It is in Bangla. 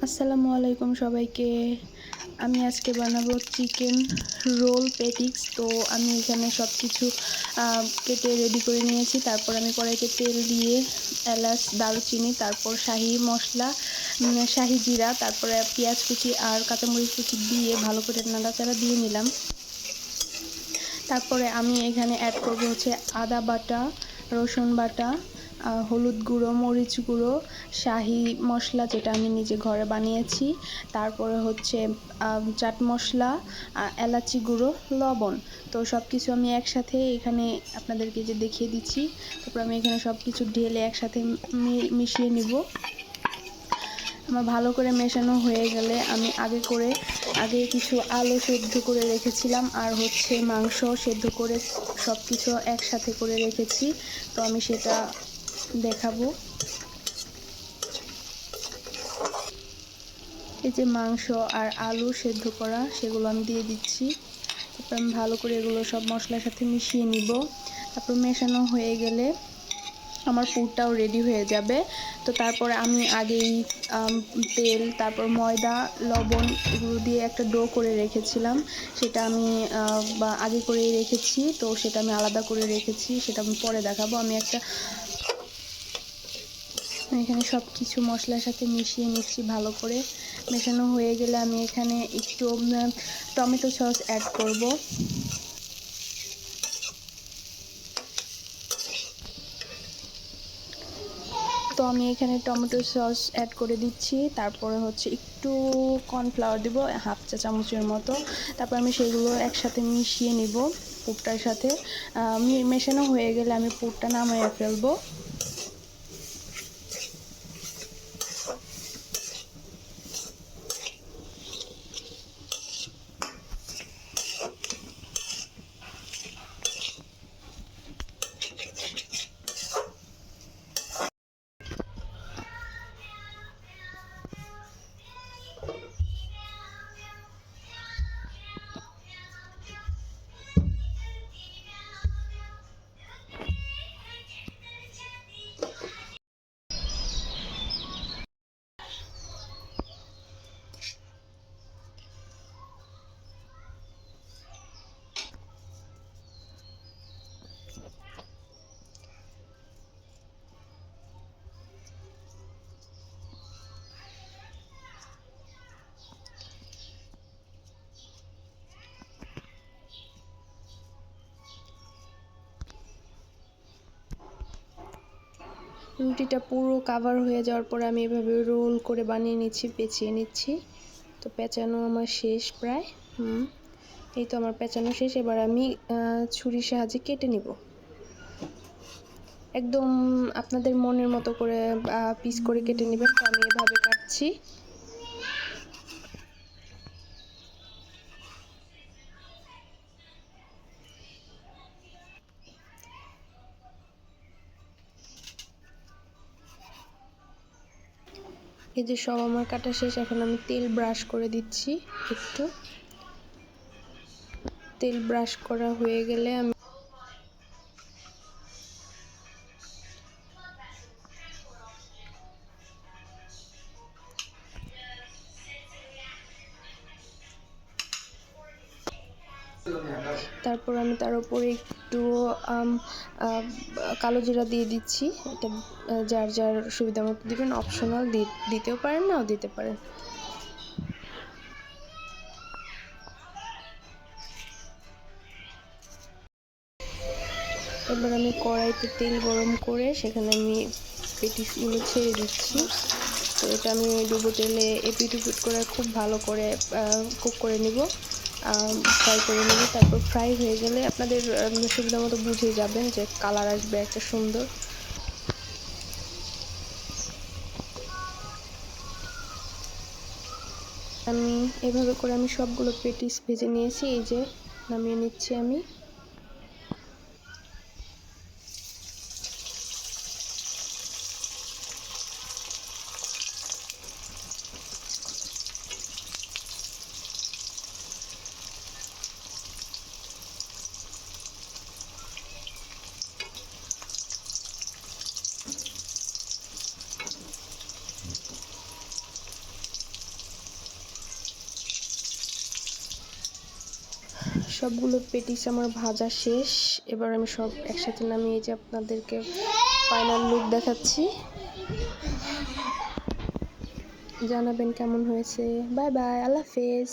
আসসালামু আলাইকুম সবাইকে। আমি আজকে বানাবো চিকেন রোল পেটিক্স। তো আমি এখানে সব কিছু কেটে রেডি করে নিয়েছি। তারপর আমি কড়াইতে তেল দিয়ে এলাচ, দারুচিনি, তারপর শাহি মশলা, শাহি জিরা, তারপরে পেঁয়াজ কুচি আর কাঁচামরিচ কুচি দিয়ে ভালো করে নাড়াচাড়া দিয়ে নিলাম। তারপরে আমি এখানে অ্যাড করব হচ্ছে আদা বাটা, রসুন বাটা, হলুদ গুঁড়ো, মরিচ গুঁড়ো, শাহি মশলা যেটা আমি নিজে ঘরে বানিয়েছি, তারপরে হচ্ছে চাট মশলা, এলাচি গুঁড়ো, লবণ। তো সব কিছু আমি একসাথে এখানে আপনাদেরকে যে দেখিয়ে দিচ্ছি। তারপর আমি এখানে সব কিছু ঢেলে একসাথে মিশিয়ে নিব। আমার ভালো করে মেশানো হয়ে গেলে আমি আগে কিছু আলু সেদ্ধ করে রেখেছিলাম আর হচ্ছে মাংস সেদ্ধ করে সব কিছু একসাথে করে রেখেছি। তো আমি সেটা দেখাবো। এই যে মাংস আর আলু সেদ্ধ করা সেগুলো আমি দিয়ে দিচ্ছি। তারপর আমি ভালো করে এগুলো সব মশলার সাথে মিশিয়ে নিব। তারপর মেশানো হয়ে গেলে আমার পুরটাও রেডি হয়ে যাবে। তো তারপরে আমি আগেই তেল, তারপর ময়দা, লবণ এগুলো দিয়ে একটা ডো করে রেখেছিলাম। সেটা আমি আগে করেই রেখেছি। তো সেটা আমি আলাদা করে রেখেছি, সেটা আমি পরে দেখাবো। আমি এখানে সব কিছু মশলার সাথে মিশিয়ে নিচ্ছি ভালো করে। মেশানো হয়ে গেলে আমি এখানে একটু টমেটো সস অ্যাড করব। তো আমি এখানে টমেটো সস অ্যাড করে দিচ্ছি। তারপরে হচ্ছে একটু কর্নফ্লাওয়ার দিব, হাফ চা চামচের মতো। তারপর আমি সেগুলো একসাথে মিশিয়ে নিব পুরটার সাথে। মেশানো হয়ে গেলে আমি পুরটা নামিয়ে ফেলবো। রুটিটা পুরো কাভার হয়ে যাওয়ার পরে আমি এভাবে রোল করে বানিয়ে নিচ্ছি, পেঁচিয়ে নিচ্ছি। তো পেঁচানো আমার শেষ প্রায়। এই তো আমার পেঁচানো শেষ। এবার আমি ছুরির সাহায্যে কেটে নিব। একদম আপনাদের মনের মতো করে পিস করে কেটে নেবেন। তো আমি এভাবে কাটছি। এই যে সব আমার কাটা শেষ। এখন আমি তেল ব্রাশ করে দিচ্ছি। একটু তেল ব্রাশ করা হয়ে গেলে আমি তার উপরে একটু কালো জিরা দিয়ে দিচ্ছি। এটা যার যার সুবিধা মতো দিবেন, অপশনাল, দিতেও পারেন, নাও দিতে পারেন। এবার আমি কড়াইতে তেল গরম করে সেখানে আমি পেটিসগুলো ছেড়ে দিচ্ছি। তো এটা আমি ডুবো তেলে এপিট উপিট করে খুব ভালো করে কুক করে নিব, ফ্রাই করে নেব। তারপর ফ্রাই হয়ে গেলে আপনাদের সুবিধা মতো বুঝে যাবেন যে কালার আসবে একটা সুন্দর। আমি এভাবে করে আমি সবগুলো পেটিস ভেজে নিয়েছি। এই যে নামিয়ে নিচ্ছি আমি। সবগুলো পেটিস আমার ভাজা শেষ। এবার আমি সব একসাথে নামিয়ে যে আপনাদেরকে ফাইনাল লুক দেখাচ্ছি। জানাবেন কেমন হয়েছে। বাই বাই, আল্লাহ হাফেজ।